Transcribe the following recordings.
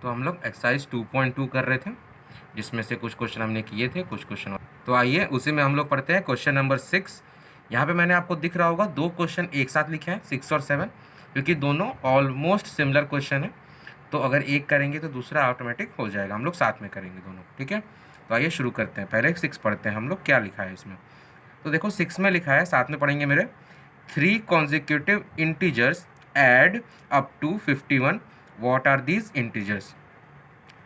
तो हम लोग एक्सरसाइज 2.2 कर रहे थे, जिसमें से कुछ क्वेश्चन हमने किए थे, कुछ क्वेश्चन। तो आइए उसी में हम लोग पढ़ते हैं क्वेश्चन नंबर 6। यहाँ पे मैंने आपको दिख रहा होगा 2 क्वेश्चन एक साथ लिखे हैं, 6 और 7, क्योंकि दोनों ऑलमोस्ट सिमिलर क्वेश्चन है। तो अगर एक करेंगे तो दूसरा ऑटोमेटिक हो जाएगा, हम लोग साथ में करेंगे दोनों, ठीक है। तो आइए शुरू करते हैं। पहले 6 पढ़ते हैं हम लोग, क्या लिखा है इसमें। तो देखो 6 में लिखा है, साथ में पढ़ेंगे मेरे। 3 consecutive integers add up to 51, what are these integers।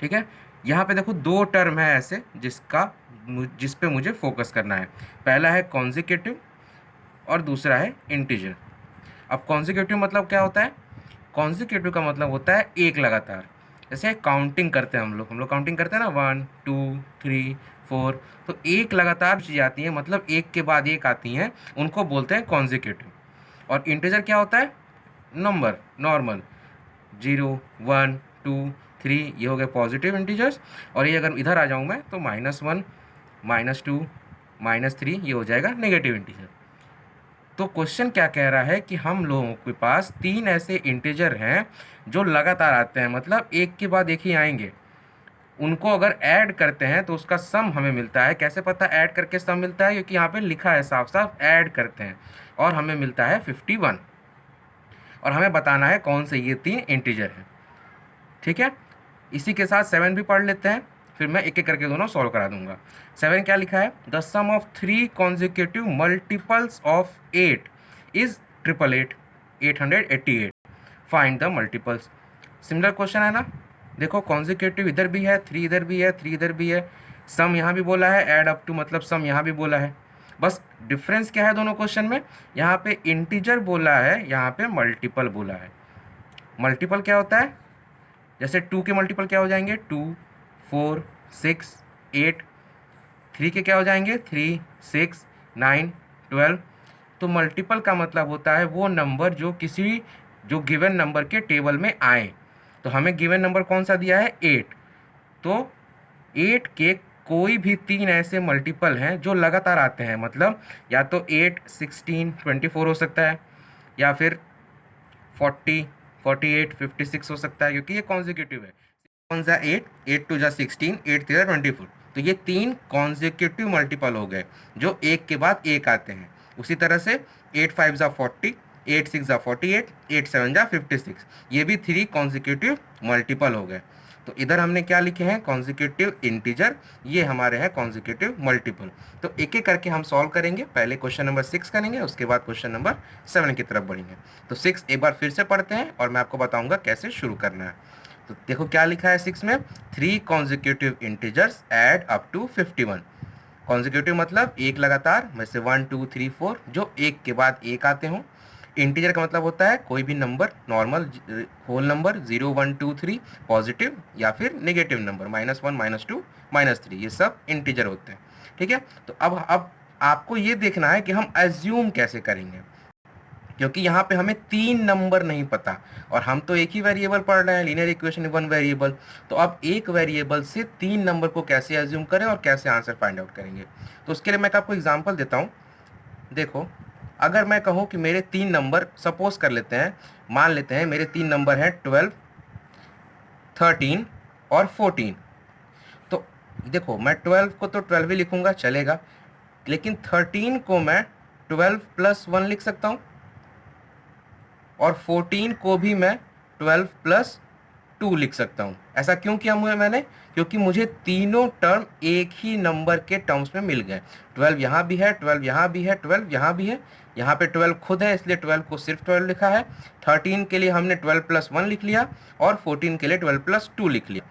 ठीक है, यहाँ पे देखो 2 टर्म है ऐसे जिस पे मुझे फोकस करना है। पहला है कॉन्जिक्यूटिव और दूसरा है इंटीजर। अब कॉन्जिक्यूटिव मतलब क्या होता है? कॉन्जिक्यूटिव का मतलब होता है एक लगातार। जैसे काउंटिंग करते हैं हम लोग काउंटिंग करते हैं ना, 1 2 3 4, तो एक लगातार चीज़ आती है, मतलब एक के बाद एक आती हैं, उनको बोलते हैं कॉन्जिक्यूटिव। और इंटीजर क्या होता है? नंबर, नॉर्मल, 0 1 2 3, ये हो गए पॉजिटिव इंटीजर्स। और ये अगर इधर आ जाऊँ मैं तो -1 -2 -3, ये हो जाएगा नेगेटिव इंटीजर। तो क्वेश्चन क्या कह रहा है कि हम लोगों के पास 3 ऐसे इंटीजर हैं जो लगातार आते हैं, मतलब एक के बाद एक ही आएंगे। उनको अगर ऐड करते हैं तो उसका सम हमें मिलता है। कैसे पता ऐड करके सम मिलता है? क्योंकि यहाँ पे लिखा है साफ साफ ऐड करते हैं, और हमें मिलता है 51। और हमें बताना है कौन से ये 3 इंटीजर हैं, ठीक है। इसी के साथ 7 भी पढ़ लेते हैं, फिर मैं एक एक करके दोनों सॉल्व करा दूंगा। 7 क्या लिखा है? The sum of 3 consecutive multiples of 8 is 888, 888, find the multiples. Similar question है ना। देखो कॉन्जिक्यूटिव इधर भी है, 3 इधर भी है, 3 इधर भी है, सम यहाँ भी बोला है, ऐड अप टू मतलब सम यहाँ भी बोला है। बस डिफरेंस क्या है दोनों क्वेश्चन में? यहाँ पे इंटीजर बोला है, यहाँ पे मल्टीपल बोला है। मल्टीपल क्या होता है? जैसे 2 के मल्टीपल क्या हो जाएंगे? 2 4 6 8। 3 के क्या हो जाएंगे? 3 6 9 12। तो मल्टीपल का मतलब होता है वो नंबर जो गिवन नंबर के टेबल में आए। तो हमें गिवन नंबर कौन सा दिया है? 8। तो 8 के कोई भी 3 ऐसे मल्टीपल हैं जो लगातार आते हैं, मतलब या तो 8 16 24 हो सकता है, या फिर 40 48 56 हो सकता है, क्योंकि ये कॉन्जिक्यूटिव है। कौन सा? 8 8 2 जा 16, 8 3 24। तो ये 3 कॉन्जिक्यूटिव मल्टीपल हो गए जो एक के बाद एक आते हैं। उसी तरह से 8 5 जा 40, 8 6 जा 48, 8 7 जा 56, ये भी 3 कॉन्जिक्यूटिव मल्टीपल हो गए। तो इधर हमने क्या लिखे हैं? कॉन्जिक्यूटिव इंटीजर, ये हमारे हैं कॉन्जिक्यूटिव मल्टीपल। तो एक एक करके हम सॉल्व करेंगे। पहले क्वेश्चन नंबर 6 करेंगे, उसके बाद क्वेश्चन नंबर 7 की तरफ बढ़ेंगे। तो 6 एक बार फिर से पढ़ते हैं और मैं आपको बताऊंगा कैसे शुरू करना है। तो देखो क्या लिखा है 6 में? 3 consecutive integers add up to 51। Consecutive मतलब एक लगातार, जैसे 1 2 3 4, जो एक के बाद एक आते हों। इंटीजर का मतलब होता है कोई भी number, normal whole number, 0 1 2 3, positive या फिर नेगेटिव नंबर, -1 -2 -3, ये सब इंटीजर होते हैं, ठीक है। तो अब आपको ये देखना है कि हम एज्यूम कैसे करेंगे, क्योंकि यहाँ पे हमें 3 नंबर नहीं पता, और हम तो एक ही वेरिएबल पढ़ रहे हैं, लीनियर इक्वेशन 1 वेरिएबल। तो अब एक वेरिएबल से 3 नंबर को कैसे एज्यूम करें और कैसे आंसर फाइंड आउट करेंगे। तो उसके लिए मैं आपको एग्जांपल देता हूँ। देखो, अगर मैं कहूँ कि मेरे 3 नंबर, सपोज कर लेते हैं, मान लेते हैं मेरे 3 नंबर हैं 12 13 और 14। तो देखो मैं 12 को तो 12 ही लिखूंगा, चलेगा, लेकिन 13 को मैं 12 + 1 लिख सकता हूँ, और 14 को भी मैं 12 + 2 लिख सकता हूँ। ऐसा क्यों किया मैंने? क्योंकि मुझे तीनों टर्म एक ही नंबर के टर्म्स में मिल गए। 12 यहाँ भी है, 12 यहाँ भी है, 12 यहाँ भी है, यहाँ पे 12 खुद है, इसलिए 12 को सिर्फ 12 लिखा है। 13 के लिए हमने 12 + 1 लिख लिया, और 14 के लिए 12 + 2 लिख लिया।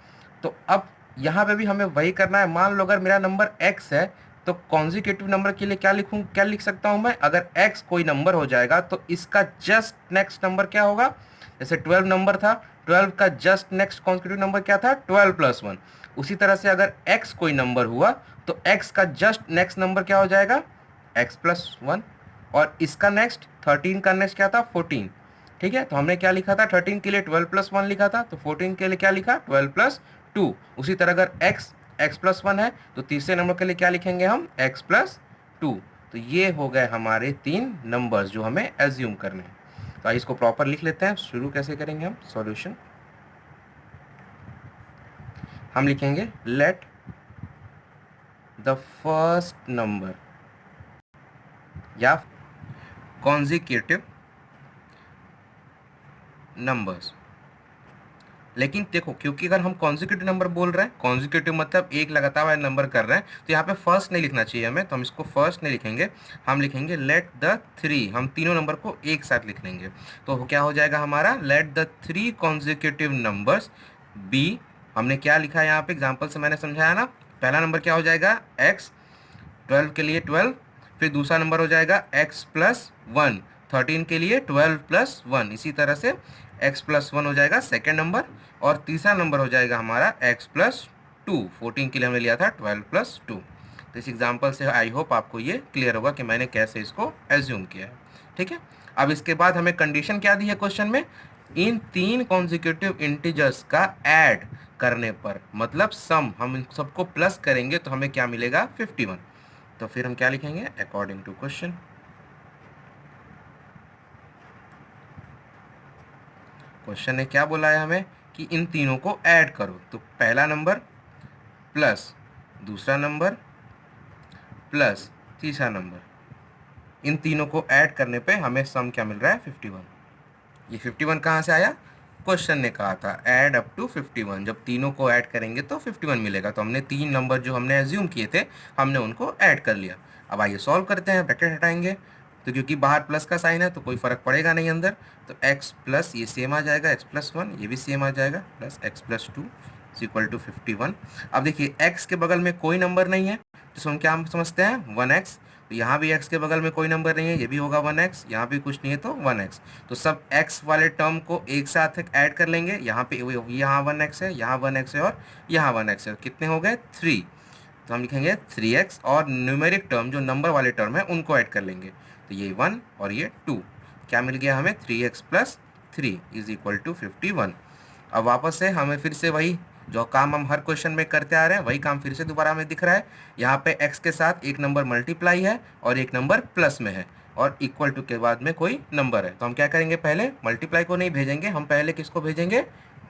तो अब यहाँ पे भी हमें वही करना है। मान लो अगर मेरा नंबर x है, तो कॉन्जिक्यूटिव नंबर के लिए क्या लिख सकता हूँ मैं? अगर x कोई नंबर हो जाएगा तो इसका जस्ट नेक्स्ट नंबर क्या होगा? जैसे 12 नंबर था, 12 का जस्ट नेक्स्ट कॉन्जिक्यूटिव नंबर क्या था? 12 + 1। उसी तरह से अगर x कोई नंबर हुआ तो x का जस्ट नेक्स्ट नंबर क्या हो जाएगा? x + 1। और इसका नेक्स्ट 13 का नेक्स्ट क्या था? 14। ठीक है, तो हमने क्या लिखा था? 13 के लिए 12 + 1 लिखा था, तो 14 के लिए क्या लिखा? 12 + 2। उसी तरह अगर x + 1 है तो तीसरे नंबर के लिए क्या लिखेंगे हम? x + 2। तो ये हो गए हमारे 3 नंबर्स जो हमें एज्यूम करने हैं। तो आइए इसको प्रॉपर लिख लेते हैं। शुरू कैसे करेंगे हम सॉल्यूशन। हम लिखेंगे लेट द फर्स्ट नंबर या कॉन्जिक्यूटिव नंबर्स। लेकिन देखो, क्योंकि अगर हम कॉन्जिक्यूटिव नंबर बोल रहे हैं, कॉन्जिक्यूटिव मतलब एक लगातार वाले नंबर कर रहे हैं, तो यहाँ पे फर्स्ट नहीं लिखना चाहिए हमें, तो हम इसको फर्स्ट नहीं लिखेंगे, हम लिखेंगे लेट द थ्री। हम तीनों नंबर को एक साथ लिख लेंगे, तो क्या हो जाएगा हमारा, let the three consecutive numbers be. हमने क्या लिखा है यहाँ पे, एग्जाम्पल से मैंने समझाया ना। पहला नंबर क्या हो जाएगा, एक्स, 12 के लिए 12, फिर दूसरा नंबर हो जाएगा x प्लस वन, 13 के लिए 12 प्लस वन, इसी तरह से x प्लस वन हो जाएगा सेकेंड नंबर, और तीसरा नंबर हो जाएगा हमारा x प्लस टू, 14 के लिए हमने लिया था 12 प्लस टू। तो इस एग्जाम्पल से आई होप आपको ये क्लियर होगा कि मैंने कैसे इसको एज्यूम किया है। ठीक है, अब इसके बाद हमें कंडीशन क्या दी है क्वेश्चन में, इन तीन कॉन्जिक्यूटिव इंटीजर्स का ऐड करने पर, मतलब सम, हम इन सबको प्लस करेंगे तो हमें क्या मिलेगा, 51। तो फिर हम क्या लिखेंगे, अकॉर्डिंग टू क्वेश्चन। क्वेश्चन ने क्या बोला है हमें कि इन तीनों को ऐड करो, तो पहला नंबर प्लस दूसरा नंबर प्लस तीसरा नंबर, इन तीनों को ऐड करने पे हमें सम क्या मिल रहा है, 51। ये 51 कहाँ से आया, क्वेश्चन ने कहा था ऐड अप टू 51, जब तीनों को ऐड करेंगे तो 51 मिलेगा। तो हमने तीन नंबर जो हमने एज्यूम किए थे, हमने उनको ऐड कर लिया। अब आइए सॉल्व करते हैं, ब्रैकेट हटाएंगे, तो क्योंकि बाहर प्लस का साइन है तो कोई फर्क पड़ेगा नहीं अंदर, तो x प्लस ये सेम आ जाएगा, x प्लस वन ये भी सेम आ जाएगा, plus x plus two equal to 51। अब देखिए x के बगल में कोई नंबर नहीं है, तो हम क्या समझते हैं, 1x। तो यहाँ भी x के बगल में कोई नंबर नहीं है, ये भी होगा 1x, यहाँ भी कुछ नहीं है तो 1x। तो सब x वाले टर्म को एक साथ ऐड कर लेंगे, यहाँ पे यहाँ 1x है, यहाँ 1x है और यहाँ 1x है, कितने हो गए, 3। तो हम लिखेंगे 3x, और न्यूमेरिक टर्म जो नंबर वाले टर्म है उनको ऐड कर लेंगे, तो ये 1 और ये 2, क्या मिल गया हमें, 3x plus 3 is equal to 51। अब वापस से हमें फिर से वही जो काम हम हर क्वेश्चन में करते आ रहे हैं, वही काम फिर से दोबारा हमें दिख रहा है। यहाँ पे x के साथ एक नंबर मल्टीप्लाई है और एक नंबर प्लस में है, और इक्वल टू के बाद में कोई नंबर है, तो हम क्या करेंगे, पहले मल्टीप्लाई को नहीं भेजेंगे, हम पहले किसको भेजेंगे,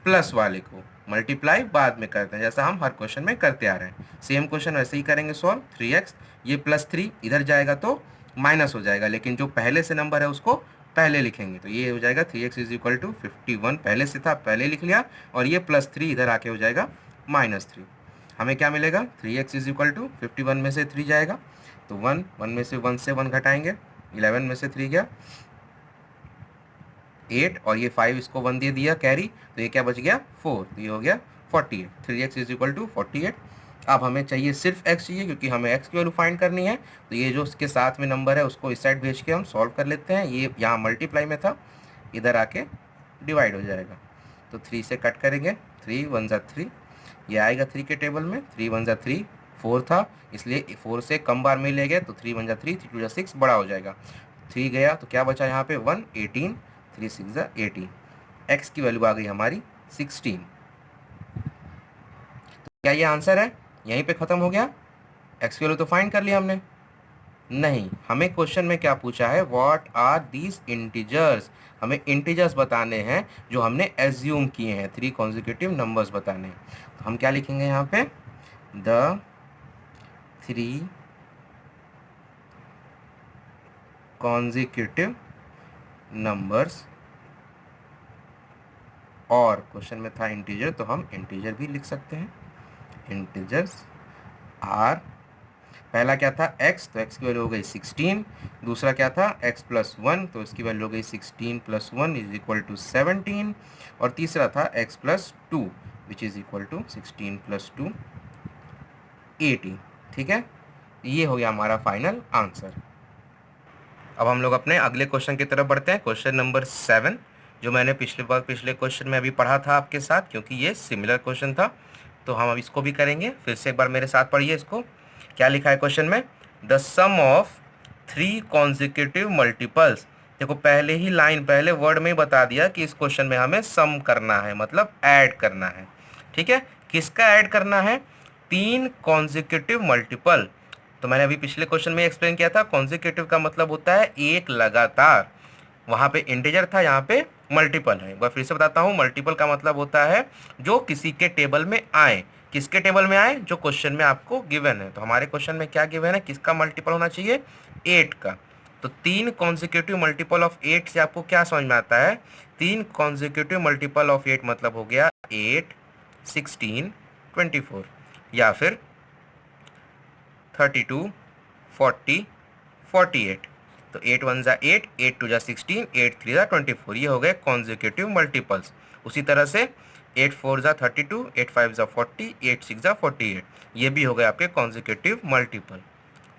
प्लस वाले को, मल्टीप्लाई बाद में करते हैं, जैसा हम हर क्वेश्चन में करते आ रहे हैं। सेम क्वेश्चन वैसे ही करेंगे सॉल्व। 3x, ये प्लस 3 इधर जाएगा तो माइनस हो जाएगा, लेकिन जो पहले से नंबर है उसको पहले लिखेंगे, तो ये हो जाएगा 3x इज इक्वल टू 51, पहले से था पहले लिख लिया, और ये प्लस 3 इधर आके हो जाएगा -3। हमें क्या मिलेगा, 3x इज इक्वल टू 51 में से 3 जाएगा तो 1, 1 में से 1 से 1 घटाएंगे, 11 में से 3 गया 8, और ये 5 इसको 1 दे दिया कैरी, तो ये क्या बच गया 4, तो ये हो गया 48। 3x is equal to 48। अब हमें चाहिए सिर्फ x चाहिए, क्योंकि हमें x की वैल्यू फाइंड करनी है, तो ये जो उसके साथ में नंबर है उसको इस साइड भेज के हम सॉल्व कर लेते हैं। ये यहाँ मल्टीप्लाई में था, इधर आके डिवाइड हो जाएगा, तो 3 से कट करेंगे, 3 1 ज़ा 3, ये आएगा 3 के टेबल में, 3 1 ज़ा 3, 4 था इसलिए 4 से कम बार में ले गए, तो 3 1 ज़ा 3, 3 2 ज़ा 6 बड़ा हो जाएगा, 3 गया तो क्या बचा यहाँ पे 1, 18, 3 6 ज़ा 18, x की वैल्यू आ गई हमारी 16। तो क्या ये आंसर है, यहीं पे ख़त्म हो गया, x की वैल्यू तो फाइंड कर लिया हमने। नहीं, हमें क्वेश्चन में क्या पूछा है, व्हाट आर दीज इंटीजर्स, हमें इंटीजर्स बताने हैं जो हमने एज्यूम किए हैं, 3 कॉन्जिक्यूटिव नंबर्स बताने हैं। तो हम क्या लिखेंगे यहाँ पे, द 3 कॉन्जिक्यूटिव नंबर्स, और क्वेश्चन में था इंटीजर तो हम इंटीजर भी लिख सकते हैं, इंटीजर्स आर, पहला क्या था x, तो x की वैल्यू हो गई 16, दूसरा क्या था x प्लस वन, तो इसकी वैल्यू हो गई 16 plus one is equal to 17, और तीसरा था x plus two which is equal to 16 plus two 18। ठीक है, ये हो गया हमारा फाइनल आंसर। अब हम लोग अपने अगले क्वेश्चन की तरफ बढ़ते हैं, क्वेश्चन नंबर 7, जो मैंने पिछले क्वेश्चन में अभी पढ़ा था आपके साथ, क्योंकि ये सिमिलर क्वेश्चन था, तो हम अब इसको भी करेंगे। फिर से एक बार मेरे साथ पढ़िए इसको, क्या लिखा है क्वेश्चन में, the sum of 3 consecutive multiples. देखो पहले ही लाइन, पहले वर्ड में ही बता दिया कि इस क्वेश्चन में हमें सम करना है, मतलब ऐड करना है। ठीक है, किसका ऐड करना है, 3 कॉन्जिक्यूटिव मल्टीपल। तो मैंने अभी पिछले क्वेश्चन में एक्सप्लेन किया था, कॉन्जिक्यूटिव का मतलब होता है एक लगातार, वहाँ पे इंटीजर था, यहाँ पे मल्टीपल है। एक बार फिर से बताता हूँ, मल्टीपल का मतलब होता है जो किसी के टेबल में आए, किसके टेबल में आए, जो क्वेश्चन में आपको गिवन है। तो हमारे क्वेश्चन में क्या गिवन है, किसका मल्टीपल होना चाहिए, 8 का। तो 3 कॉन्जिक्यूटिव मल्टीपल ऑफ 8 से आपको क्या समझ में आता है, 3 कॉन्जिक्यूटिव मल्टीपल ऑफ 8 मतलब हो गया 8, 16, 24, या फिर 32, 40, 48। तो 8 1 जा 8, 8 2 जा 16, 8 3 जा 24, ये हो गए कॉन्जिक्यूटिव मल्टीपल्स। उसी तरह से 8 4 जा 32, 8 5 जा 40, 8 6 जा 48, ये भी हो गए आपके कॉन्जिक्यूटिव मल्टीपल।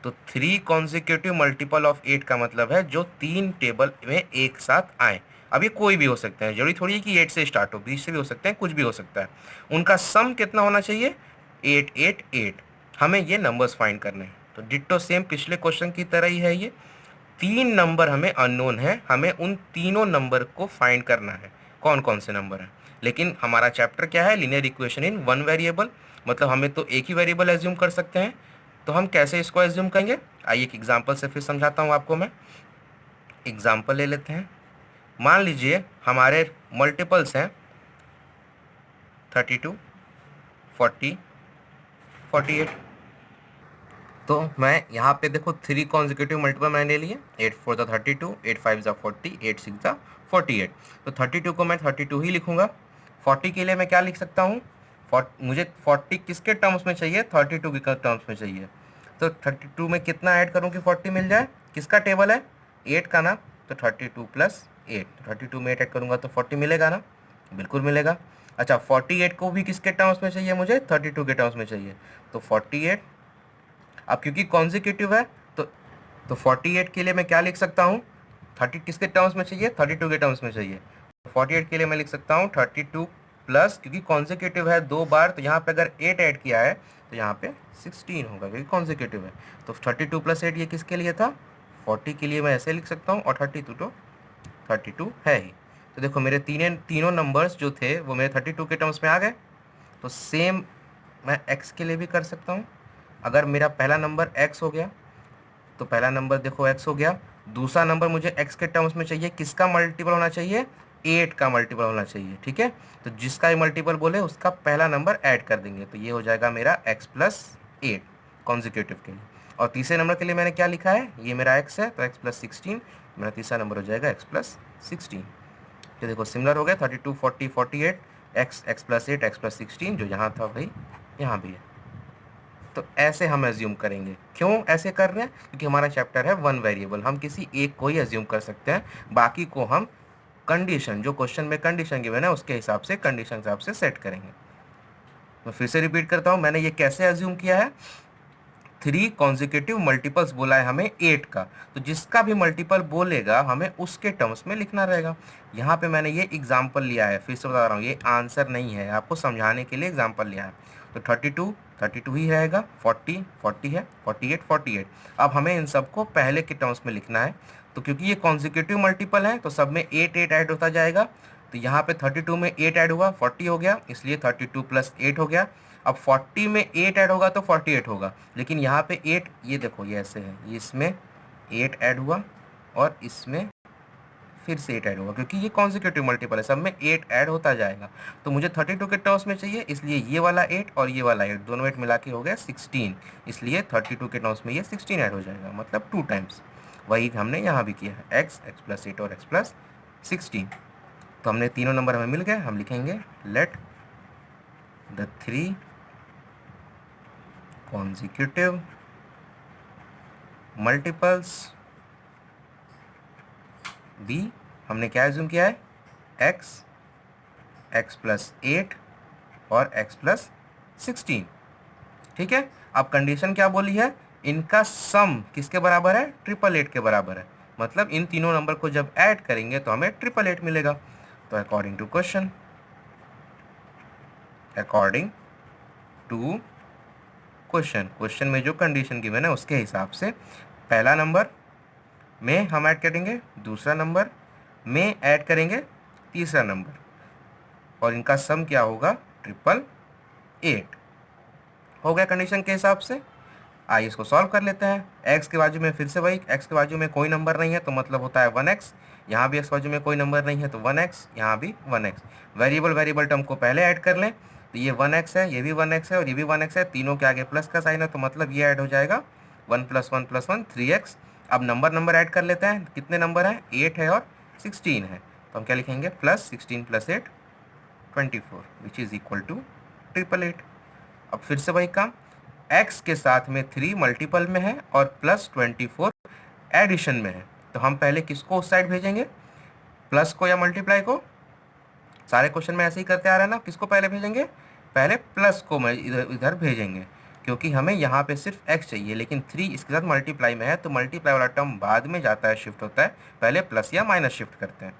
तो 3 कॉन्जिक्यूटिव मल्टीपल ऑफ 8 का मतलब है जो 3 टेबल में एक साथ आए। अब ये कोई भी हो सकते हैं, जरूरी थोड़ी है कि 8 से स्टार्ट हो, 20 से भी हो सकते हैं, कुछ भी हो सकता है। उनका सम कितना होना चाहिए, 8 8 8। हमें ये नंबर्स फाइंड करने हैं। तो डिट्टो सेम पिछले क्वेश्चन की तरह ही है ये। 3 नंबर हमें अननोन है, हमें उन तीनों नंबर को फाइंड करना है, कौन कौन से नंबर हैं। लेकिन हमारा चैप्टर क्या है, linear equation in one variable, मतलब हमें तो एक ही वेरिएबल एज्यूम कर सकते हैं। तो हम कैसे इसको एज्यूम करेंगे, आइए एक एग्जांपल से फिर समझाता हूँ आपको मैं। एग्जांपल ले लेते हैं। मान लीजिए हमारे मल्टीपल्स हैं 32, 40, 48। तो मैं यहाँ पे देखो 3 कॉन्जिक्यूटिव मल्टीपल मैंने लिए, 8 4 ज़ा 32, 8 5 ज़ा 40, 8 6 ज़ा 48। तो 32 को मैं 32 ही लिखूंगा। 40 के लिए मैं क्या लिख सकता हूँ, मुझे 40 किसके टर्म्स में चाहिए, 32 के टर्म्स में चाहिए। तो 32 में कितना ऐड करूँ कि 40 मिल जाए, किसका टेबल है, 8 का ना। तो 32 प्लस 8, 32 में 8 ऐड करूँगा तो 40 मिलेगा ना, बिल्कुल मिलेगा। अच्छा 48 को भी किसके टर्म्स में चाहिए, मुझे 32 के टर्म्स में चाहिए। तो 48, अब क्योंकि कॉन्जिक्यूटिव है तो 48 के लिए मैं क्या लिख सकता हूँ, 30 किसके टर्म्स में चाहिए, 32 के टर्म्स में चाहिए। 48 के लिए मैं लिख सकता हूँ 32 प्लस, क्योंकि कॉन्जिक्यूटिव है 2 बार, तो यहाँ पे अगर 8 ऐड किया है तो यहाँ पे 16 होगा, क्योंकि कॉन्जिक्यूटिव है। तो 32 प्लस 8 ये किसके लिए था, 40 के लिए मैं ऐसे लिख सकता हूँ, और 32 है ही। तो देखो मेरे तीनों नंबर्स जो थे वो मेरे 32 के टर्म्स में आ गए। तो सेम मैं x के लिए भी कर सकता हूँ। अगर मेरा पहला नंबर x हो गया तो पहला नंबर देखो x हो गया, दूसरा नंबर मुझे x के टर्म्स में चाहिए, किसका मल्टीपल होना चाहिए, 8 का मल्टीपल होना चाहिए, ठीक है। तो जिसका ही मल्टीपल बोले उसका पहला नंबर ऐड कर देंगे, तो ये हो जाएगा मेरा x प्लस 8 कॉन्जिक्यूटिव के लिए। और तीसरे नंबर के लिए मैंने क्या लिखा है, ये मेरा x है, तो x प्लस 16, मेरा तीसरा नंबर हो जाएगा x प्लस 16। तो देखो सिमिलर हो गया, 32 40 48, x प्लस 8 x प्लस 16, जो यहाँ था वही यहाँ भी है। तो ऐसे हम एज्यूम करेंगे। क्यों ऐसे कर रहे हैं, क्योंकि हमारा चैप्टर है वन वेरिएबल, हम किसी एक को ही एज्यूम कर सकते हैं, बाकी को हम कंडीशन, जो क्वेश्चन में कंडीशन गिवन है उसके हिसाब से, कंडीशन हिसाब से सेट करेंगे। मैं फिर से रिपीट करता हूँ, मैंने ये कैसे एज्यूम किया है, 3 कॉन्जिक्यूटिव मल्टीपल्स बोला है हमें 8 का, तो जिसका भी मल्टीपल बोलेगा हमें उसके टर्म्स में लिखना रहेगा। यहाँ पे मैंने ये एग्जाम्पल लिया है, फिर से बता रहा हूँ, ये आंसर नहीं है, आपको समझाने के लिए एग्जाम्पल लिया है। तो 32 ही रहेगा, 40 है, 48। अब हमें इन सबको पहले के टर्म्स में लिखना है। तो क्योंकि ये कॉन्जिक्यूटिव मल्टीपल है तो सब में 8 8 ऐड होता जाएगा। तो यहाँ पे 32 में 8 ऐड हुआ 40 हो गया, इसलिए 32 प्लस 8 हो गया। अब 40 में 8 ऐड होगा तो 48 होगा, लेकिन यहाँ पे 8, ये देखो ये ऐसे है, ये इसमें 8 ऐड हुआ और इसमें फिर से 8 ऐड होगा, क्योंकि ये कॉन्जिक्यूटिव मल्टीपल है, सब में 8 ऐड होता जाएगा। तो मुझे 32 के टर्म्स में चाहिए, इसलिए ये वाला 8 और ये वाला 8, दोनों 8 मिला के हो गया 16, इसलिए 32 के टर्म्स में ये 16 ऐड हो जाएगा, मतलब 2 टाइम्स। वही हमने यहाँ भी किया है, x प्लस 8 और x प्लस 16। तो हमने तीनों नंबर हमें मिल गए, हम लिखेंगे late the 3 consecutive multiples b, हमने क्या एज्यूम किया है, x प्लस 8 और x प्लस 16, ठीक है। अब कंडीशन क्या बोली है, इनका सम किसके बराबर है, 888 के बराबर है, मतलब इन तीनों नंबर को जब ऐड करेंगे तो हमें 888 मिलेगा। तो अकॉर्डिंग टू क्वेश्चन में जो कंडीशन गिवन है उसके हिसाब से पहला नंबर में हम ऐड करेंगे, दूसरा नंबर में ऐड करेंगे तीसरा नंबर, और इनका सम क्या होगा, 888 हो गया कंडीशन के हिसाब से। आइए इसको सॉल्व कर लेते हैं। x के बाजू में फिर से वही, x के बाजू में कोई नंबर नहीं है तो मतलब होता है 1x, यहाँ भी x बाजू में कोई नंबर नहीं है तो 1x, यहाँ भी 1x। वेरिएबल टर्म को पहले ऐड कर लें, तो ये 1x है, ये भी 1x है और ये भी 1x है, तीनों के आगे प्लस का साइन है, तो मतलब ये ऐड हो जाएगा 1 + 1 + 1 3x। अब नंबर ऐड कर लेते हैं, कितने नंबर हैं, 8 है और 16 है, तो हम क्या लिखेंगे, +16 + 8 24 विच इज़ इक्वल टू 888। अब फिर से वही काम, x के साथ में 3 मल्टीपल में है और +24 एडिशन में है, तो हम पहले किसको उस साइड भेजेंगे, प्लस को या मल्टीप्लाई को। सारे क्वेश्चन में ऐसे ही करते आ रहे हैं ना, किसको पहले भेजेंगे, पहले प्लस को इधर इधर भेजेंगे, क्योंकि हमें यहाँ पे सिर्फ x चाहिए, लेकिन 3 इसके साथ मल्टीप्लाई में है, तो मल्टीप्लाई वाला टर्म बाद में जाता है, शिफ्ट होता है, पहले प्लस या माइनस शिफ्ट करते हैं।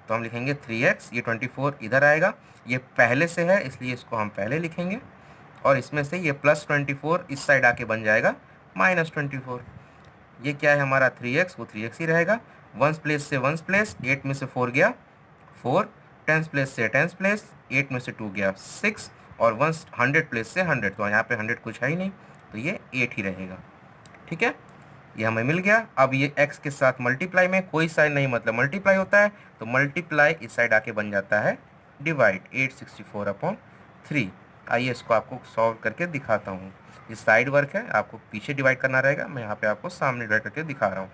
तो हम लिखेंगे 3x, ये 24 इधर आएगा, ये पहले से है इसलिए इसको हम पहले लिखेंगे, और इसमें से ये +24 इस साइड आके बन जाएगा -24। ये क्या है हमारा 3x, वो 3x ही रहेगा, वंस प्लेस से वंस प्लेस, 8 में से 4 गया 4, टेंस प्लेस से टेंस प्लेस, 8 में से 2 गया 6, और वंस 100 प्लेस से 100, तो यहाँ पे 100 कुछ है ही नहीं, तो ये 8 ही रहेगा। ठीक है, ये हमें मिल गया। अब ये x के साथ मल्टीप्लाई में कोई साइन नहीं, मतलब मल्टीप्लाई होता है, तो मल्टीप्लाई इस साइड आके बन जाता है डिवाइड, 864/3। आइए इसको आपको सॉल्व करके दिखाता हूँ। ये साइड वर्क है, आपको पीछे डिवाइड करना रहेगा, मैं यहाँ पे आपको सामने डिवाइड करके दिखा रहा हूँ।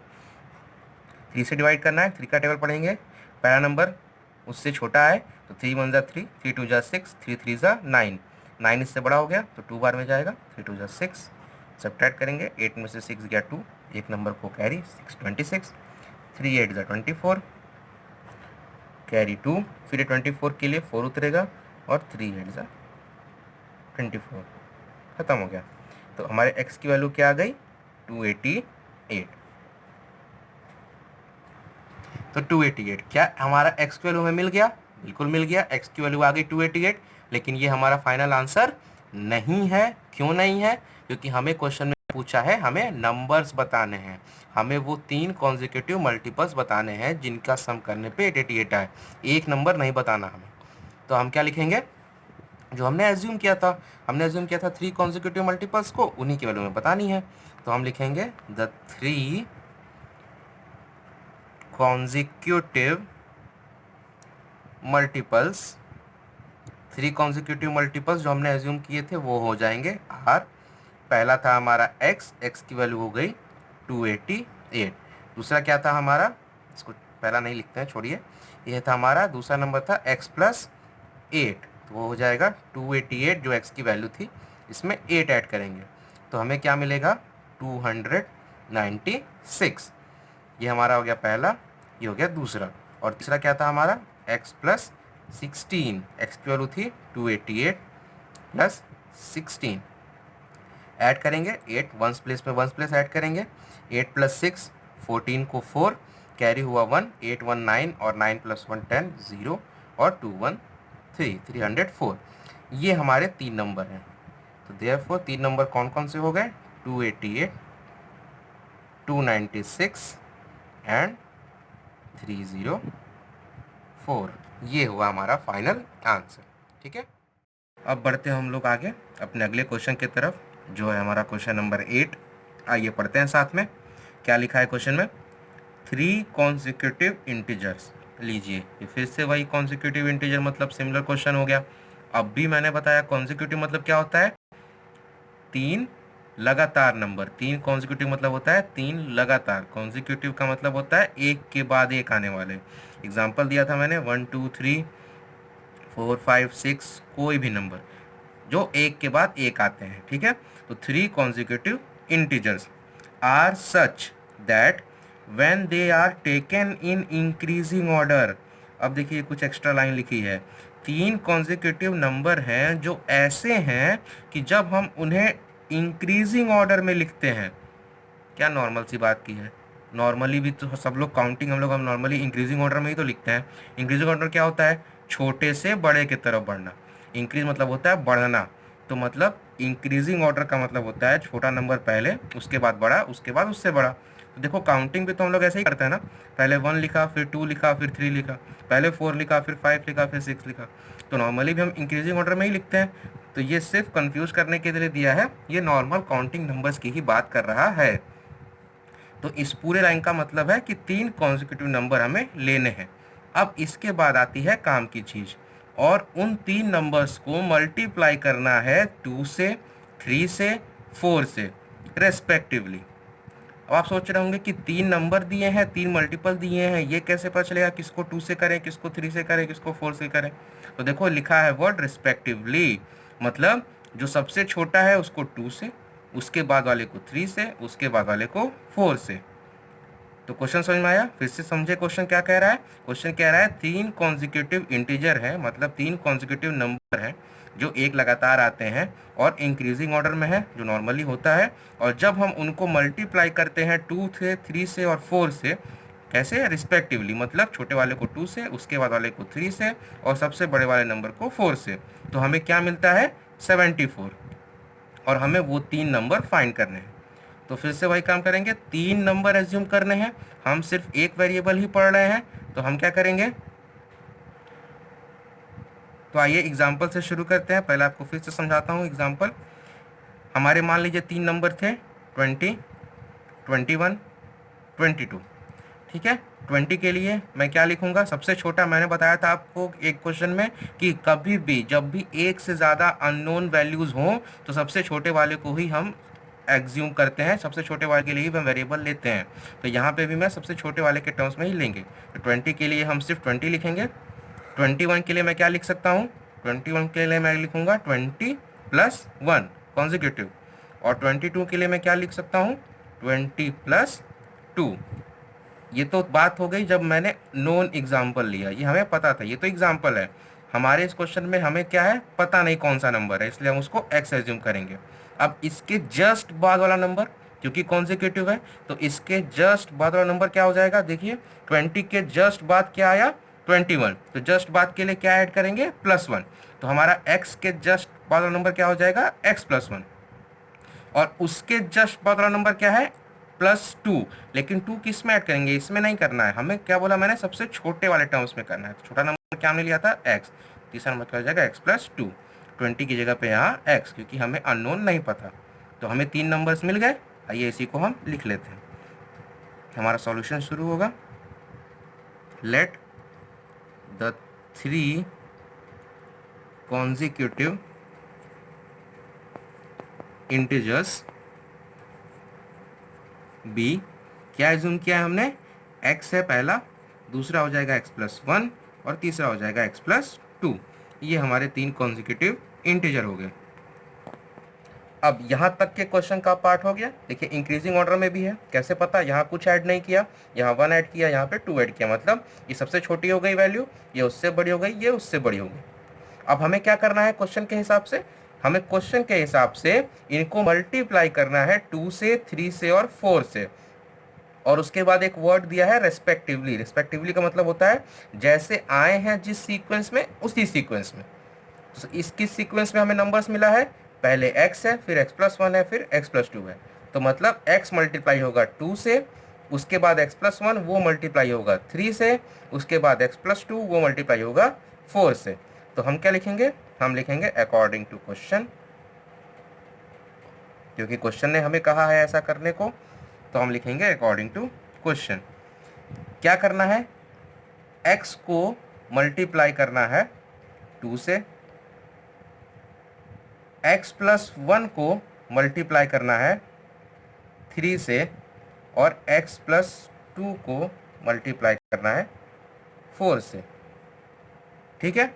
3 से डिवाइड करना है, 3 का टेबल पढ़ेंगे, पहला नंबर उससे छोटा है, तो 3 × 1 = 3, 3 × 2 = 6, 3 × 3 = 9, 9 इससे बड़ा हो गया तो 2 बार में जाएगा, 3 × 2 = 6, सब्ट्रैक्ट करेंगे, 8 में से 6 गया 2, एक नंबर को कैरी 6 26, 3 × 8 = 24, कैरी 2, फिर 24 के लिए 4 उतरेगा और 3 × 8 = 24, खत्म हो गया। तो हमारे x की वैल्यू क्या आ गई, 288। तो 288 क्या हमारा x की वैल्यू हमें मिल गया, बिल्कुल मिल गया, x की वैल्यू आ गई 288, लेकिन ये हमारा फाइनल आंसर नहीं है। क्यों नहीं है, क्योंकि हमें क्वेश्चन में पूछा है, हमें नंबर्स बताने हैं, हमें वो 3 कॉन्जिक्यूटिव मल्टीपल्स बताने हैं जिनका सम करने पे 888 आए, एक नंबर नहीं बताना हमें। तो हम क्या लिखेंगे, जो हमने एज्यूम किया था, हमने एज्यूम किया था 3 कॉन्जिक्यूटिव मल्टीपल्स को, उन्हीं की वैल्यू में बतानी है। तो हम लिखेंगे the 3 consecutive multiples, 3 consecutive multiples जो हमने एज्यूम किए थे वो हो जाएंगे r। पहला था हमारा x की वैल्यू हो गई 288। दूसरा क्या था हमारा, इसको पहला नहीं लिखते हैं, छोड़िए, यह था हमारा दूसरा नंबर था x + 8, तो वो हो जाएगा 288, जो x की वैल्यू थी, इसमें 8 ऐड करेंगे तो हमें क्या मिलेगा, 296। ये हमारा हो गया पहला, ये हो गया दूसरा, और तीसरा क्या था हमारा x + 16, x की वैल्यू थी 288 + 16, ऐड करेंगे 8, वंस प्लेस में वंस प्लेस ऐड करेंगे, 8 + 6 14 को 4, कैरी हुआ 1, 8 1 9 और 9 + 1 10 0 और 2 1 3 304। ये हमारे 3 नंबर हैं। तो देयरफॉर 3 नंबर कौन कौन से हो गए, 288, 296 एंड 304। ये हुआ हमारा फाइनल आंसर। ठीक है, अब बढ़ते हैं हम लोग आगे अपने अगले क्वेश्चन की तरफ, जो है हमारा क्वेश्चन नंबर 8। आइए पढ़ते हैं साथ में, क्या लिखा है क्वेश्चन में, 3 कॉन्जिक्यूटिव इंटीजर्स। लीजिए, ये फिर से वही कॉन्जिक्यूटिव इंटीजर, मतलब सिमिलर क्वेश्चन हो गया। अब भी मैंने बताया कॉन्जिक्यूटिव मतलब क्या होता है, 3 लगातार नंबर, 3 कॉन्जिक्यूटिव मतलब होता है 3 लगातार, कॉन्जिक्यूटिव का मतलब होता है एक के बाद एक आने वाले। एग्जाम्पल दिया था मैंने 1 2 3 4 5 6, कोई भी नंबर जो एक के बाद एक आते हैं। ठीक है, तो 3 consecutive integers are such that when they are taken in increasing order. अब देखिए कुछ एक्स्ट्रा लाइन लिखी है, 3 कॉन्जिक्यूटिव नंबर हैं जो ऐसे हैं कि जब हम उन्हें इंक्रीजिंग ऑर्डर में लिखते हैं, क्या नॉर्मल सी बात की है, नॉर्मली भी तो सब लोग काउंटिंग हम नॉर्मली इंक्रीजिंग ऑर्डर में ही तो लिखते हैं। इंक्रीजिंग ऑर्डर क्या होता है, छोटे से बड़े की तरफ बढ़ना, इंक्रीज मतलब होता है बढ़ना, तो मतलब इंक्रीजिंग ऑर्डर का मतलब होता है छोटा नंबर पहले, उसके बाद बड़ा, उसके बाद उससे बड़ा। तो देखो काउंटिंग भी तो हम लोग ऐसे ही करते हैं ना, पहले 1 लिखा, फिर 2 लिखा, फिर 3 लिखा, पहले 4 लिखा, फिर 5 लिखा, फिर 6 लिखा, तो नॉर्मली भी हम इंक्रीजिंग ऑर्डर में ही लिखते हैं। तो ये सिर्फ कंफ्यूज करने के लिए दिया है, ये नॉर्मल काउंटिंग नंबर्स की ही बात कर रहा है। तो इस पूरे लाइन का मतलब है कि 3 कॉन्जिक्यूटिव नंबर हमें लेने हैं। अब इसके बाद आती है काम की चीज़, और उन तीन नंबर्स को मल्टीप्लाई करना है 2 से, 3 से, 4 से रेस्पेक्टिवली। अब आप सोच रहे होंगे कि तीन नंबर दिए हैं, तीन मल्टीपल दिए हैं, ये कैसे पता चलेगा किसको 2 से करें, किसको 3 से करें, किसको 4 से करें। तो देखो लिखा है वर्ड रिस्पेक्टिवली, मतलब जो सबसे छोटा है उसको 2 से, उसके बाद वाले को 3 से, उसके बाद वाले को 4 से। तो क्वेश्चन समझ में आया? फिर से समझे क्वेश्चन क्या कह रहा है। क्वेश्चन कह रहा है तीन कॉन्जिक्यूटिव इंटीजर है, मतलब तीन कॉन्जिक्यूटिव नंबर है जो एक लगातार आते हैं और इंक्रीजिंग ऑर्डर में है, जो नॉर्मली होता है। और जब हम उनको मल्टीप्लाई करते हैं 2 से, 3 से और 4 से, कैसे? रिस्पेक्टिवली, मतलब छोटे वाले को 2 से, उसके बाद वाले को 3 से और सबसे बड़े वाले नंबर को 4 से, तो हमें क्या मिलता है? 74। और हमें वो तीन नंबर फाइंड करने हैं। तो फिर से वही काम करेंगे, तीन नंबर एज्यूम करने हैं, हम सिर्फ एक वेरिएबल ही पढ़ रहे हैं, तो हम क्या करेंगे? तो आइए एग्जाम्पल से शुरू करते हैं। पहले आपको फिर से समझाता हूँ एग्जाम्पल। हमारे मान लीजिए तीन नंबर थे 20, 21, 22। ठीक है, 20 के लिए मैं क्या लिखूंगा? सबसे छोटा, मैंने बताया था आपको एक क्वेश्चन में कि कभी भी जब भी एक से ज़्यादा अननोन वैल्यूज़ हों तो सबसे छोटे वाले को ही हम एग्ज्यूम करते हैं, सबसे छोटे वाले के लिए ही हम वेरिएबल लेते हैं। तो यहाँ पे भी मैं सबसे छोटे वाले के टर्म्स में ही लेंगे। तो 20 के लिए हम सिर्फ 20 लिखेंगे। 21 के लिए मैं क्या लिख सकता हूँ? 21 के लिए मैं लिखूंगा 20 प्लस 1 कॉन्जिक्यूटिव। और 22 के लिए मैं क्या लिख सकता हूँ? 20 प्लस 2। ये तो बात हो गई जब मैंने नोन एग्जाम्पल लिया, ये हमें पता था, ये तो एग्जाम्पल है। हमारे इस क्वेश्चन में हमें क्या है? पता नहीं कौन सा नंबर है, इसलिए हम उसको एक्स एज्यूम करेंगे। अब इसके जस्ट बाद वाला नंबर, क्योंकि कॉन्जिक्यूटिव है, तो इसके जस्ट बाद वाला नंबर क्या हो जाएगा? देखिए 20 के जस्ट बाद क्या आया? 21। तो जस्ट बाद के लिए क्या ऐड करेंगे? +1। तो हमारा x के जस्ट बाद वाला नंबर क्या हो जाएगा? x+1। और उसके जस्ट बाद वाला नंबर क्या है? +2। लेकिन 2 किस में ऐड करेंगे? इसमें नहीं करना है हमें, क्या बोला मैंने? सबसे छोटे वाले टर्म्स में करना है। तो छोटा नंबर क्या हमने लिया था? x। तीसरा नंबर क्या हो जाएगा? x+2। 20 की जगह पे यहाँ x, क्योंकि हमें अननोन नहीं पता। तो हमें तीन नंबर्स मिल गए। आइए इसी को हम लिख लेते हैं। हमारा सॉल्यूशन शुरू होगा। Let the 3 consecutive integers be, क्या एज्यूम किया है हमने? x है पहला, दूसरा हो जाएगा x+1 और तीसरा हो जाएगा x+2। ये हमारे तीन कॉन्जिक्यूटिव इंटीजर हो गए। अब यहाँ तक के क्वेश्चन का पार्ट हो गया। देखिए इंक्रीजिंग ऑर्डर में भी है, कैसे पता? यहाँ कुछ ऐड नहीं किया, यहाँ 1 ऐड किया, यहाँ पे 2 ऐड किया, मतलब ये सबसे छोटी हो गई वैल्यू, ये उससे बड़ी हो गई, ये उससे बड़ी हो गई। अब हमें क्या करना है क्वेश्चन के हिसाब से? हमें क्वेश्चन के हिसाब से इनको मल्टीप्लाई करना है 2 से, 3 से और 4 से। और उसके बाद एक वर्ड दिया है रेस्पेक्टिवली। रेस्पेक्टिवली का मतलब होता है जैसे आए हैं जिस सीक्वेंस में, उसी सीक्वेंस में। तो इसकी सीक्वेंस में हमें नंबर्स मिला है, पहले x है, फिर x+1 है, फिर x+2 है। तो मतलब x मल्टीप्लाई होगा 2 से, उसके बाद x+1 वो मल्टीप्लाई होगा 3 से, उसके बाद x+2 वो मल्टीप्लाई होगा 4 से। तो हम क्या लिखेंगे? हम लिखेंगे अकॉर्डिंग टू क्वेश्चन, क्योंकि क्वेश्चन ने हमें कहा है ऐसा करने को, तो हम लिखेंगे अकॉर्डिंग टू क्वेश्चन। क्या करना है? x को मल्टीप्लाई करना है 2 से, x+1 को मल्टीप्लाई करना है 3 से, और x+2 को मल्टीप्लाई करना है 4 से। ठीक है,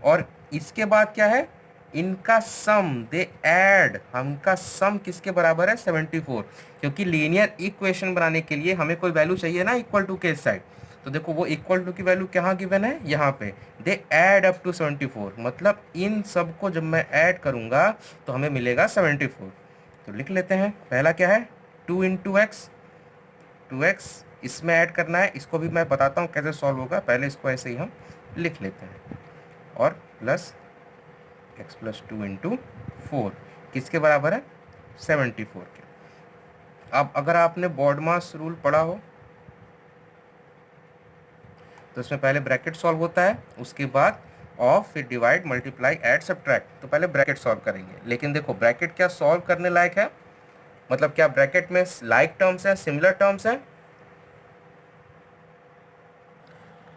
और इसके बाद क्या है? इनका सम, दे ऐड, हमका सम किसके बराबर है? 74। क्योंकि लीनियर इक्वेशन बनाने के लिए हमें कोई वैल्यू चाहिए ना इक्वल टू के साइड। तो देखो वो इक्वल टू की वैल्यू कहाँ गिवन है? यहाँ पे, दे ऐड अप टू 74। मतलब इन सब को जब मैं ऐड करूंगा तो हमें मिलेगा 74। तो लिख लेते हैं। पहला क्या है? 2 इंटू एक्स, 2x इसमें ऐड करना है। इसको भी मैं बताता हूँ कैसे सॉल्व होगा, पहले इसको ऐसे ही हम लिख लेते हैं। और प्लस x+2 इंटू 4 किसके बराबर है? 74 के। अब अगर आपने बॉड मास रूल पढ़ा हो तो इसमें पहले ब्रैकेट सॉल्व होता है, उसके बाद ऑफ, फिर डिवाइड, मल्टीप्लाई, ऐड, सब्ट्रैक्ट। तो पहले ब्रैकेट सॉल्व करेंगे। लेकिन देखो ब्रैकेट क्या सॉल्व करने लायक है? मतलब क्या ब्रैकेट में लाइक टर्म्स हैं, सिमिलर टर्म्स हैं?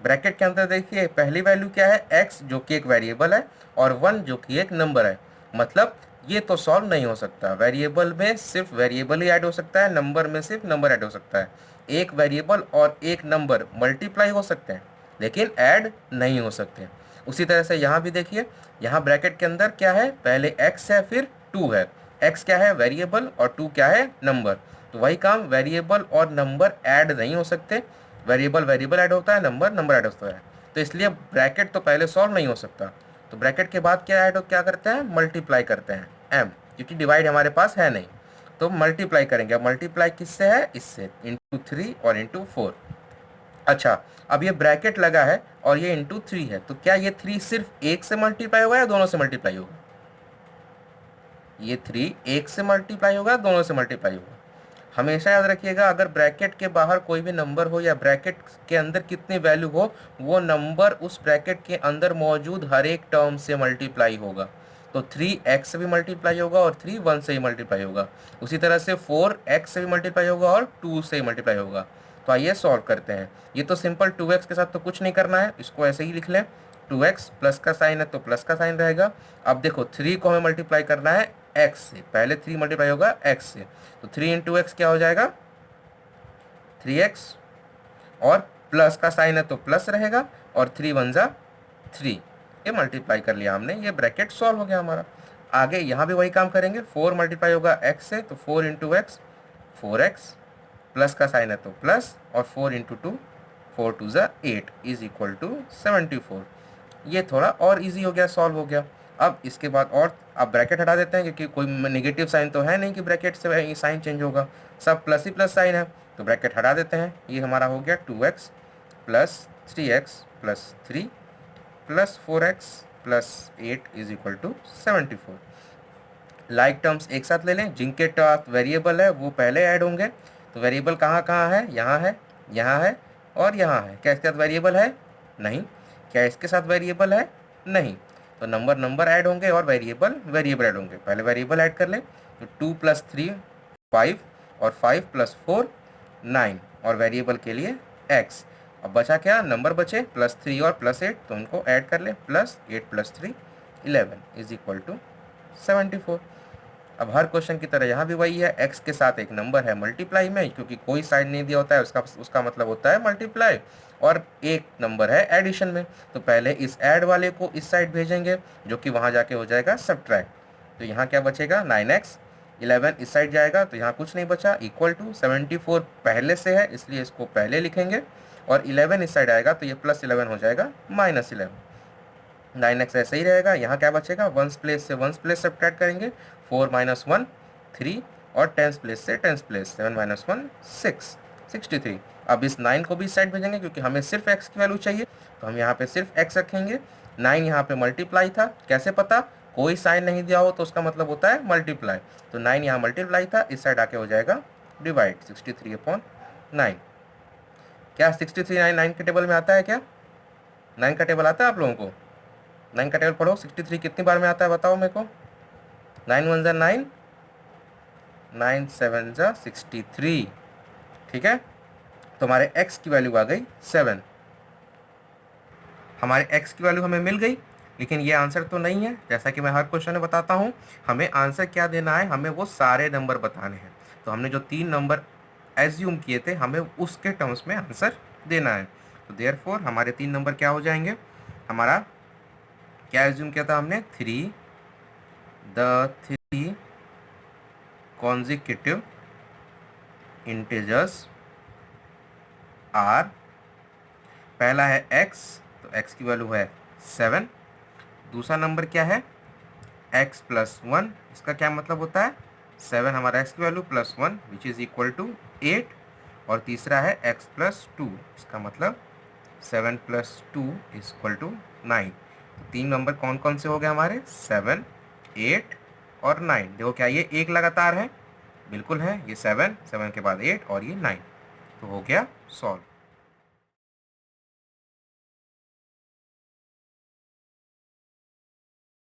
ब्रैकेट के अंदर देखिए पहली वैल्यू क्या है, x जो कि एक वेरिएबल है और 1 जो कि एक नंबर है। मतलब ये तो सॉल्व नहीं हो सकता, वेरिएबल में सिर्फ वेरिएबल ही ऐड हो सकता है, नंबर में सिर्फ नंबर ऐड हो सकता है। एक वेरिएबल और एक नंबर मल्टीप्लाई हो सकते हैं लेकिन ऐड नहीं हो सकते। उसी तरह से यहाँ भी देखिए, यहाँ ब्रैकेट के अंदर क्या है, पहले x है फिर 2 है। x क्या है, वेरिएबल, और 2 क्या है, नंबर। तो वही काम, वेरिएबल और नंबर ऐड नहीं हो सकते, वेरिएबल वेरिएबल ऐड होता है, नंबर नंबर ऐड होता है। तो इसलिए ब्रैकेट तो पहले सॉल्व नहीं हो सकता। तो ब्रैकेट के बाद क्या ऐड, क्या करते हैं, मल्टीप्लाई करते हैं m, क्योंकि डिवाइड हमारे पास है नहीं। तो मल्टीप्लाई करेंगे, मल्टीप्लाई किससे है, इससे, इंटू 3 और इंटू 4। अच्छा, अब ये ब्रैकेट लगा है और ये इंटू 3 है, तो क्या ये 3 सिर्फ एक से मल्टीप्लाई होगा या दोनों से मल्टीप्लाई होगा? ये 3 एक से मल्टीप्लाई होगा, दोनों से मल्टीप्लाई होगा। हमेशा याद रखिएगा, अगर ब्रैकेट के बाहर कोई भी नंबर हो या ब्रैकेट के अंदर कितनी वैल्यू हो, वो नंबर उस ब्रैकेट के अंदर मौजूद हर एक टर्म से मल्टीप्लाई होगा। तो 3x से भी मल्टीप्लाई होगा और 3 1 से ही मल्टीप्लाई होगा। उसी तरह से 4x से भी मल्टीप्लाई होगा और 2 से ही मल्टीप्लाई होगा। तो आइए सॉल्व करते हैं। ये तो सिंपल, 2x के साथ तो कुछ नहीं करना है, इसको ऐसे ही लिख लें। 2x प्लस का साइन है तो प्लस का साइन रहेगा। अब देखो 3 को हमें मल्टीप्लाई करना है x से, पहले 3 मल्टीप्लाई होगा x से, तो 3 इंटू एक्स क्या हो जाएगा, 3x, और प्लस का साइन है तो प्लस रहेगा, और 3 1 जा 3, ये मल्टीप्लाई कर लिया हमने, ये ब्रैकेट सॉल्व हो गया हमारा। आगे यहाँ भी वही काम करेंगे, 4 मल्टीप्लाई होगा x से, तो 4 इंटू एक्स 4x, प्लस का साइन है तो प्लस, और 4 इंटू 2 4 2 जा 8 इज इक्वल टू 74। ये थोड़ा और इजी हो गया, सॉल्व हो गया। अब इसके बाद और अब ब्रैकेट हटा देते हैं, क्योंकि कोई नेगेटिव साइन तो है नहीं कि ब्रैकेट से ये साइन चेंज होगा, सब प्लस ही प्लस साइन है, तो ब्रैकेट हटा देते हैं। ये हमारा हो गया 2x plus 3x plus 3 plus 4x plus 8 is equal to 74। Like terms एक साथ ले लें, जिनके साथ वेरिएबल है वो पहले ऐड होंगे। तो वेरिएबल कहाँ कहाँ है, यहाँ है, यहाँ है और यहाँ है। क्या इसके साथ वेरिएबल है, नहीं। क्या इसके साथ वेरिएबल है, नहीं। तो नंबर नंबर ऐड होंगे और वेरिएबल वेरिएबल ऐड होंगे। पहले वेरिएबल ऐड कर लें, तो 2 प्लस 3 5, और 5 प्लस 4 9, और वेरिएबल के लिए x। अब बचा क्या, नंबर बचे प्लस 3 और प्लस 8, तो उनको ऐड कर लें, plus 8 plus 3 11 is equal to 74। अब हर क्वेश्चन की तरह यहाँ भी वही है, x के साथ एक नंबर है मल्टीप्लाई में, क्योंकि कोई साइन नहीं दिया होता है, उसका मतलब होता है मल्टीप्लाई, और एक नंबर है एडिशन में। तो पहले इस ऐड वाले को इस साइड भेजेंगे, जो कि वहाँ जाके हो जाएगा सब्ट्रैक्ट। तो यहाँ क्या बचेगा, 9x, 11 इस साइड जाएगा तो यहाँ कुछ नहीं बचा, इक्वल टू 74 पहले से है इसलिए इसको पहले लिखेंगे, और 11 इस साइड आएगा तो ये प्लस 11 हो जाएगा -11। 9x ऐसे ही रहेगा। यहाँ क्या बचेगा, 1s प्लेस से 1s प्लेस सब्ट्रैक्ट करेंगे, 4 - 1 3, और 10s प्लेस से 10s प्लेस 7 - 1 6 63। अब इस 9 को भी इस साइड भेजेंगे, क्योंकि हमें सिर्फ x की वैल्यू चाहिए, तो हम यहाँ पे सिर्फ x रखेंगे। 9 यहाँ पे मल्टीप्लाई था, कैसे पता, कोई साइन नहीं दिया हो तो उसका मतलब होता है मल्टीप्लाई। तो 9 यहाँ मल्टीप्लाई था, इस साइड आके हो जाएगा डिवाइड, 63/9। क्या 63 9 के टेबल में आता है क्या, 9 का टेबल आता है आप लोगों को? 9 का टेबल पढ़ो, 63 कितनी बार में आता है बताओ मेरे को। 9 1 जा 9, 9 7 जा 63। ठीक है, तो हमारे x की वैल्यू आ गई 7। हमारे x की वैल्यू हमें मिल गई, लेकिन ये आंसर तो नहीं है। जैसा कि मैं हर क्वेश्चन में बताता हूँ, हमें आंसर क्या देना है, हमें वो सारे नंबर बताने हैं। तो हमने जो 3 नंबर एज्यूम किए थे, हमें उसके टर्म्स में आंसर देना है। तो देयरफॉर हमारे 3 नंबर क्या हो जाएंगे, हमारा क्या एज्यूम किया था हमने, 3 consecutive integers आर, पहला है x, तो x की वैल्यू है 7। दूसरा नंबर क्या है, x प्लस 1, इसका क्या मतलब होता है, 7 हमारा x की value plus 1 which is equal to 8। और तीसरा है x प्लस 2, इसका मतलब 7 प्लस 2 इज इक्वल टू 9। तो 3 नंबर कौन कौन से हो गए हमारे, 7 8 और 9। देखो क्या ये एक लगातार है, बिल्कुल है, ये 7 के बाद 8 और ये 9, तो हो गया सॉल्व।